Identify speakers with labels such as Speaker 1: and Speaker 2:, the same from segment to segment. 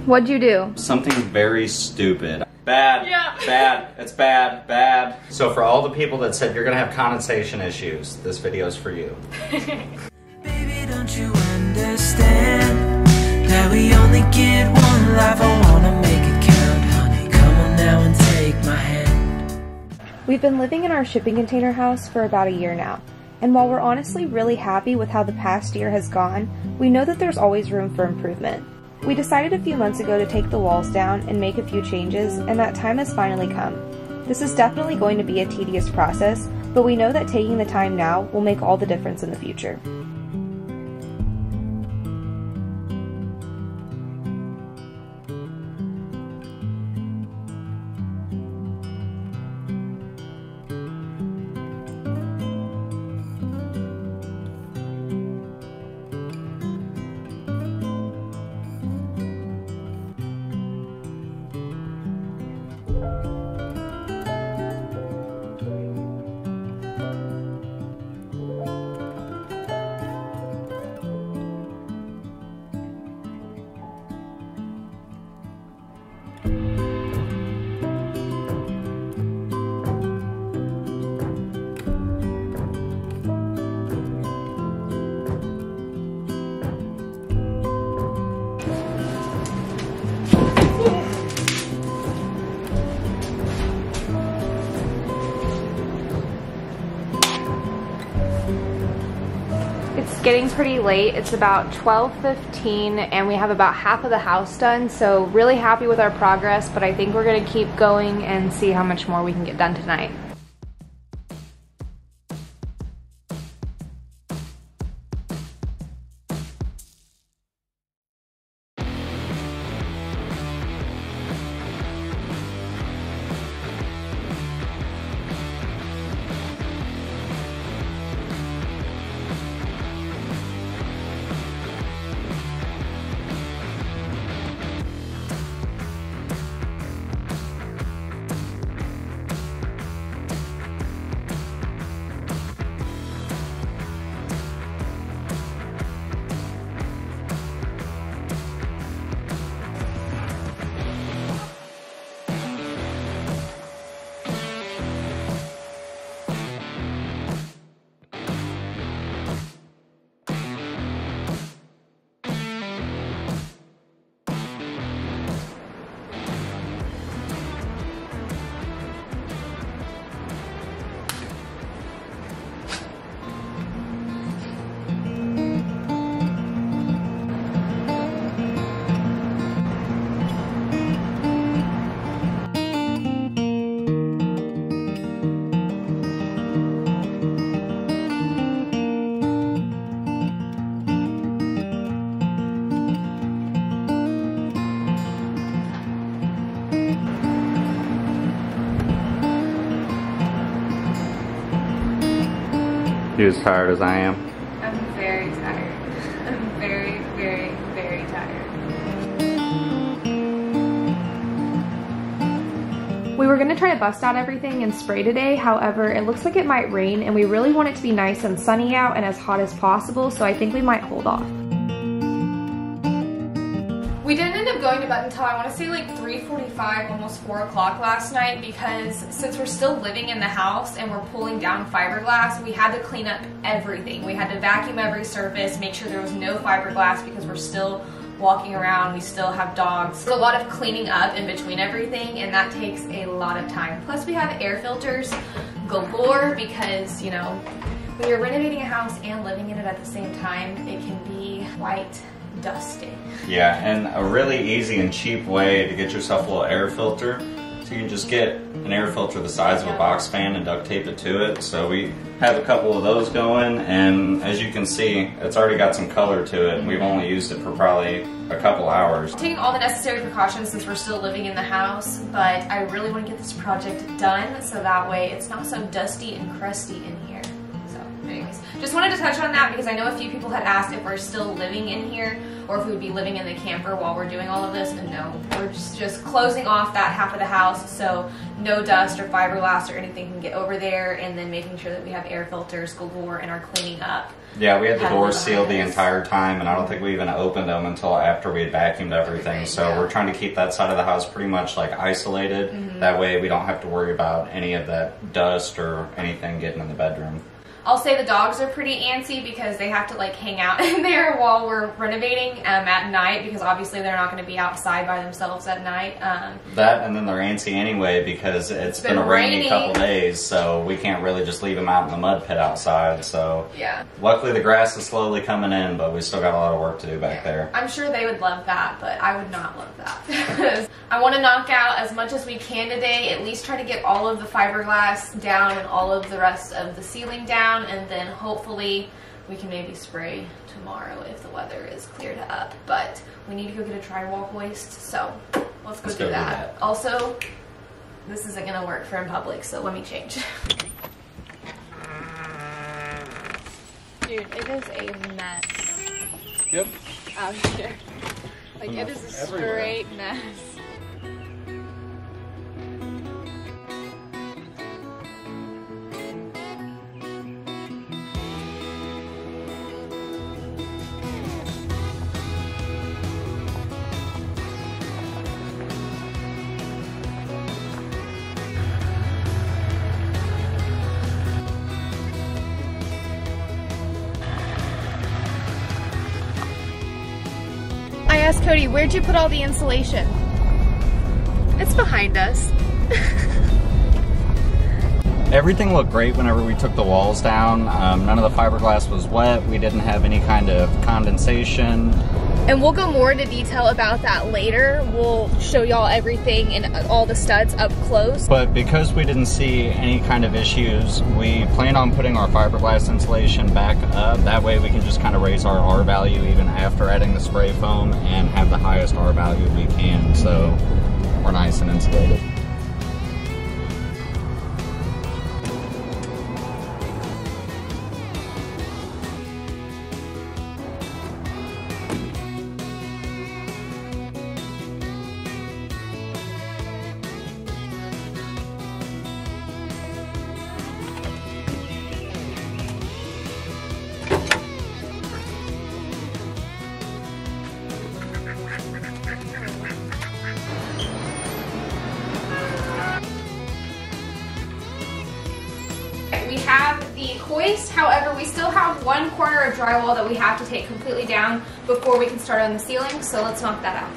Speaker 1: What'd you do?
Speaker 2: Something very stupid. Bad.
Speaker 1: Yeah.
Speaker 2: Bad. It's bad. Bad. So for all the people that said you're gonna have condensation issues, this video is for you.
Speaker 3: Baby, don't you understand that we only get one life? I wanna make it count, honey. Come on now and take my hand.
Speaker 1: We've been living in our shipping container house for about a year now, and while we're honestly really happy with how the past year has gone, we know that there's always room for improvement. We decided a few months ago to take the walls down and make a few changes, and that time has finally come. This is definitely going to be a tedious process, but we know that taking the time now will make all the difference in the future. It's getting pretty late. It's about 12:15 and we have about half of the house done, so really happy with our progress, but I think we're gonna keep going and see how much more we can get done tonight.
Speaker 2: You as tired as I am?
Speaker 1: I'm very tired. I'm very, very, very tired. We were going to try to bust out everything and spray today, however, it looks like it might rain and we really want it to be nice and sunny out and as hot as possible, so I think we might hold off. We didn't end up going to bed until I want to say like 3:45, almost 4 o'clock last night, because since we're still living in the house and we're pulling down fiberglass, we had to clean up everything. We had to vacuum every surface, make sure there was no fiberglass because we're still walking around, we still have dogs. There's a lot of cleaning up in between everything, and that takes a lot of time. Plus we have air filters galore because, you know, when you're renovating a house and living in it at the same time, it can be quite dusty.
Speaker 2: Yeah, and a really easy and cheap way to get yourself a little air filter. So you can just get an air filter the size of a box fan and duct tape it to it. So we have a couple of those going, and as you can see, it's already got some color to it, and we've only used it for probably a couple hours.
Speaker 1: Taking all the necessary precautions since we're still living in the house, but I really want to get this project done so that way it's not so dusty and crusty in here. So there you go. ceilings. Just wanted to touch on that because I know a few people had asked if we're still living in here or if we would be living in the camper while we're doing all of this, and no, we're just closing off that half of the house so no dust or fiberglass or anything can get over there, and then making sure that we have air filters galore and are cleaning up.
Speaker 2: Yeah, we had the doors sealed the entire time, and I don't think we even opened them until after we had vacuumed everything. So we're trying to keep that side of the house pretty much like isolated. That way we don't have to worry about any of that dust or anything getting in the bedroom.
Speaker 1: I'll say the dogs are pretty antsy because they have to like hang out in there while we're renovating at night, because obviously they're not going to be outside by themselves at night.
Speaker 2: That, and then they're antsy anyway because it's been a rainy couple days, so we can't really just leave them out in the mud pit outside. So
Speaker 1: yeah,
Speaker 2: luckily the grass is slowly coming in, but we still got a lot of work to do back there.
Speaker 1: I'm sure they would love that, but I would not love that. I want to knock out as much as we can today, at least try to get all of the fiberglass down and all of the rest of the ceiling down, and then hopefully we can maybe spray tomorrow if the weather is cleared up. But we need to go get a drywall hoist, so let's go do that. Also, this isn't going to work for in public, so let me change. Dude, it is a mess.
Speaker 4: Yep.
Speaker 1: Out here. Like, it is a straight mess. I asked Cody, where'd you put all the insulation? It's behind us.
Speaker 2: Everything looked great whenever we took the walls down. None of the fiberglass was wet. We didn't have any kind of condensation.
Speaker 1: And we'll go more into detail about that later. We'll show y'all everything and all the studs up close.
Speaker 2: But because we didn't see any kind of issues, we plan on putting our fiberglass insulation back up. That way we can just kind of raise our R value even after adding the spray foam and have the highest R value we can. So we're nice and insulated.
Speaker 1: We have the hoist, however, we still have one corner of drywall that we have to take completely down before we can start on the ceiling, so let's knock that out.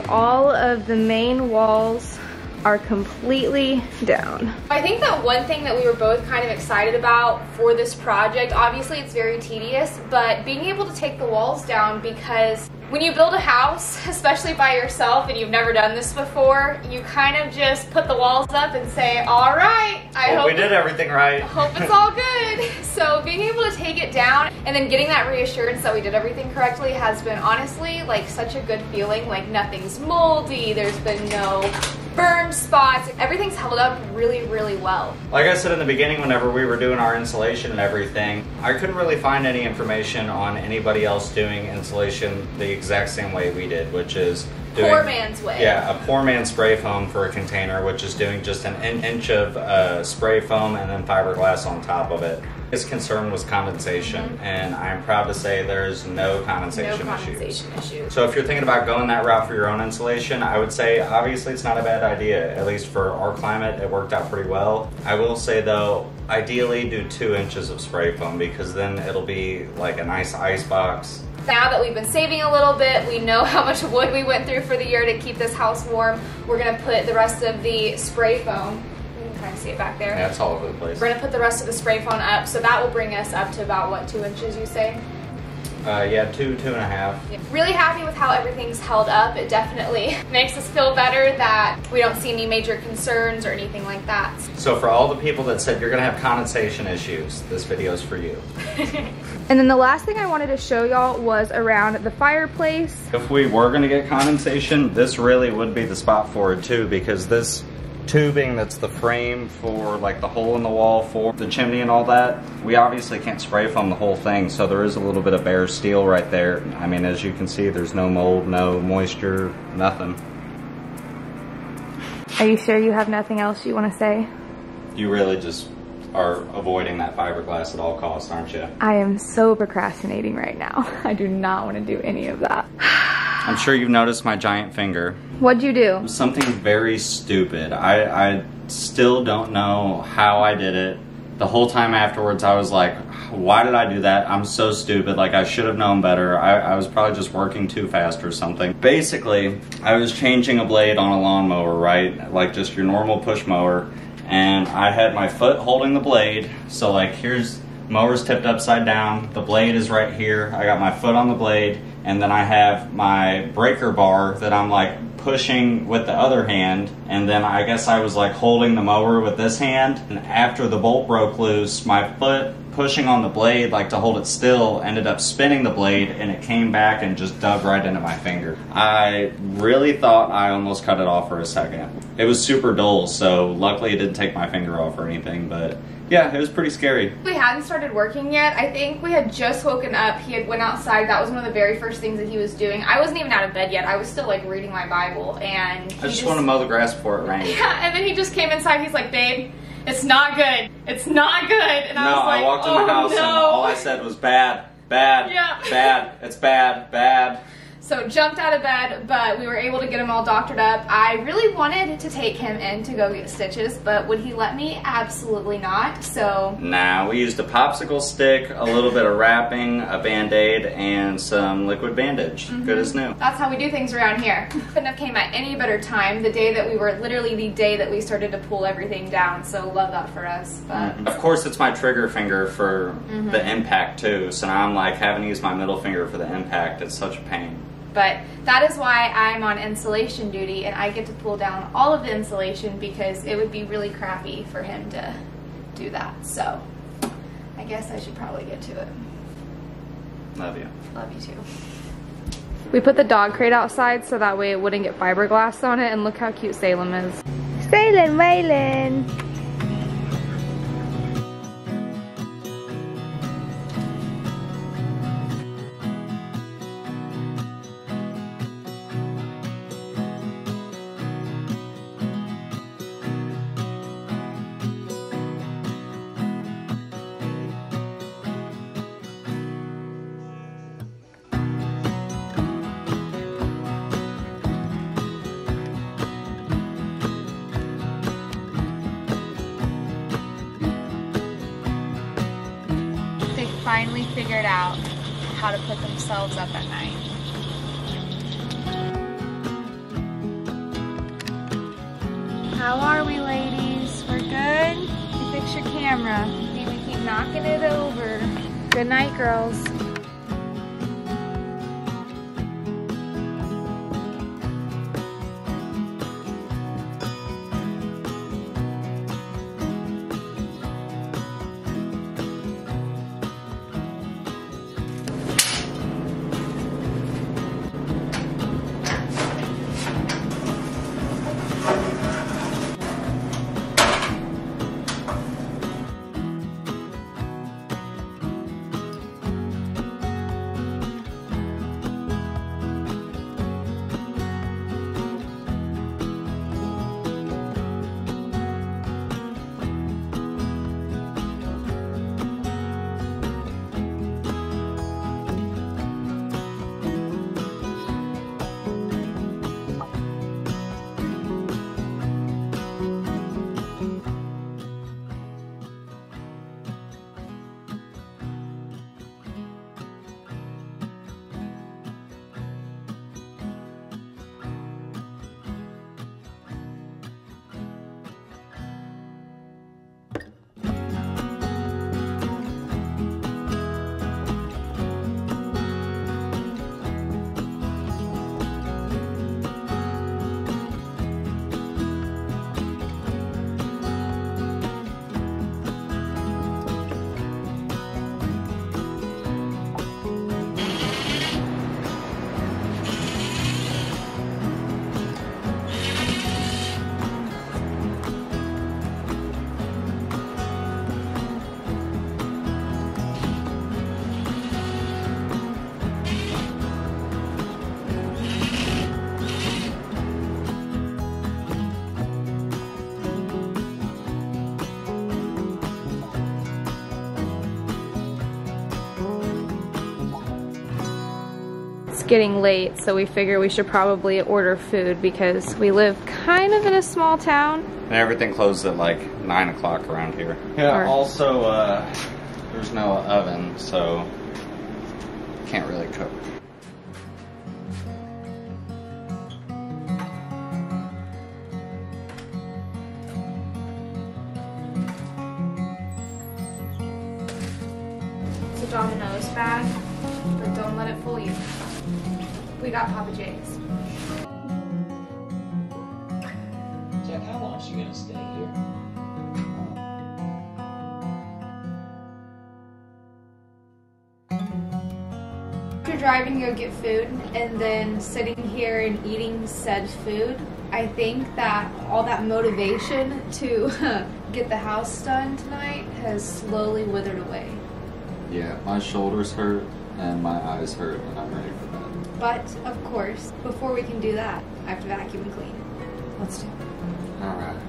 Speaker 1: All of the main walls are completely down. I think that one thing that we were both kind of excited about for this project, obviously it's very tedious, but being able to take the walls down, because when you build a house, especially by yourself and you've never done this before, you kind of just put the walls up and say, all right, I hope
Speaker 2: we did everything right.
Speaker 1: Hope it's all good. So being able to take it down and then getting that reassurance that we did everything correctly has been honestly like such a good feeling. Like nothing's moldy, there's been no burn spots, everything's held up really, really well.
Speaker 2: Like I said in the beginning, whenever we were doing our insulation and everything, I couldn't really find any information on anybody else doing insulation the exact same way we did, which is doing,
Speaker 1: poor man's way.
Speaker 2: Yeah, a poor man's spray foam for a container, which is doing just an inch of spray foam and then fiberglass on top of it. His concern was condensation, and I'm proud to say there's no condensation issues. So if you're thinking about going that route for your own insulation, I would say obviously it's not a bad idea. At least for our climate, it worked out pretty well. I will say though, ideally do 2 inches of spray foam, because then it'll be like a nice ice box.
Speaker 1: Now that we've been saving a little bit, we know how much wood we went through for the year to keep this house warm. We're gonna put the rest of the spray foam, you can kind of see it back there.
Speaker 2: Yeah, it's all over the place.
Speaker 1: We're gonna put the rest of the spray foam up, so that will bring us up to about, what, 2 inches you say?
Speaker 2: Yeah, 2.5.
Speaker 1: Really happy with how everything's held up. It definitely makes us feel better that we don't see any major concerns or anything like that.
Speaker 2: So for all the people that said you're gonna have condensation issues, this video is for you.
Speaker 1: And then the last thing I wanted to show y'all was around the fireplace.
Speaker 2: If we were gonna get condensation, this really would be the spot for it too, because this tubing that's the frame for like the hole in the wall for the chimney and all that, we obviously can't spray foam the whole thing, so there is a little bit of bare steel right there. I mean, as you can see, there's no mold, no moisture, nothing.
Speaker 1: Are you sure you have nothing else you want to say?
Speaker 2: You really just are avoiding that fiberglass at all costs, aren't you?
Speaker 1: I am so procrastinating right now. I do not want to do any of that.
Speaker 2: I'm sure you've noticed my giant finger.
Speaker 1: What'd you do?
Speaker 2: Something very stupid. I still don't know how I did it. The whole time afterwards I was like, why did I do that? I'm so stupid. Like, I should have known better. I was probably just working too fast or something. Basically, I was changing a blade on a lawnmower, right? Like just your normal push mower. And I had my foot holding the blade. So like, here's mower's tipped upside down. The blade is right here. I got my foot on the blade. And then I have my breaker bar that I'm like pushing with the other hand. And then I guess I was like holding the mower with this hand. And after the bolt broke loose, my foot pushing on the blade like to hold it still ended up spinning the blade, and it came back and just dug right into my finger. I really thought I almost cut it off for a second. It was super dull, so luckily it didn't take my finger off or anything, but yeah, it was pretty scary.
Speaker 1: We hadn't started working yet. I think we had just woken up. He had went outside. That was one of the very first things that he was doing. I wasn't even out of bed yet. I was still like reading my Bible, and
Speaker 2: I just want to mow the grass before it rains.
Speaker 1: Yeah, and then he just came inside. He's like, babe, it's not good. It's not good. And I was like,
Speaker 2: I walked in the house and all I said was bad, bad,
Speaker 1: yeah.
Speaker 2: Bad, it's bad, bad.
Speaker 1: So jumped out of bed, but we were able to get him all doctored up. I really wanted to take him in to go get stitches, but would he let me? Absolutely not. So
Speaker 2: nah, we used a popsicle stick, a little bit of wrapping, a Band-Aid, and some liquid bandage. Good as new.
Speaker 1: That's how we do things around here. Couldn't have came at any better time. The day that we were, literally the day that we started to pull everything down. So love that for us. But
Speaker 2: of course, it's my trigger finger for the impact too. So now I'm like having to use my middle finger for the impact. It's such a pain.
Speaker 1: But that is why I'm on insulation duty, and I get to pull down all of the insulation because it would be really crappy for him to do that. So I guess I should probably get to it.
Speaker 2: Love you.
Speaker 1: Love you too. We put the dog crate outside so that way it wouldn't get fiberglass on it, and look how cute Salem is. Salem, Waylon. Finally figured out how to put themselves up at night. How are we, ladies? We're good? You fix your camera. And we keep knocking it over. Good night, girls. getting late, so we figure we should probably order food because we live kind of in a small town.
Speaker 2: And everything closes at like 9 o'clock around here. Yeah, also, there's no oven, so can't really cook.
Speaker 1: It's a Domino's bag, but don't let it fool you. We got Papa J's.
Speaker 4: Jack, how long is she gonna stay here?
Speaker 1: After driving to go get food and then sitting here and eating said food, I think that all that motivation to get the house done tonight has slowly withered away.
Speaker 5: Yeah, my shoulders hurt and my eyes hurt and I'm ready for bed.
Speaker 1: But, of course, before we can do that, I have to vacuum and clean. Let's do it.
Speaker 5: Alright.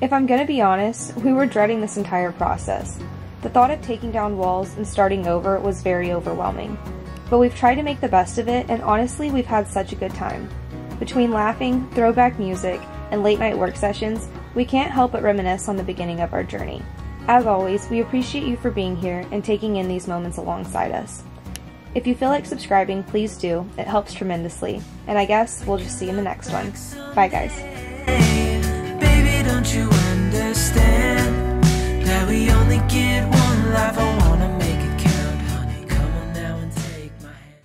Speaker 1: If I'm gonna be honest, we were dreading this entire process. The thought of taking down walls and starting over was very overwhelming. But we've tried to make the best of it, and honestly, we've had such a good time. Between laughing, throwback music, and late night work sessions, we can't help but reminisce on the beginning of our journey. As always, we appreciate you for being here and taking in these moments alongside us. If you feel like subscribing, please do. It helps tremendously. And I guess we'll just see you in the next one. Bye, guys.
Speaker 3: Baby, don't you understand that we only get one life?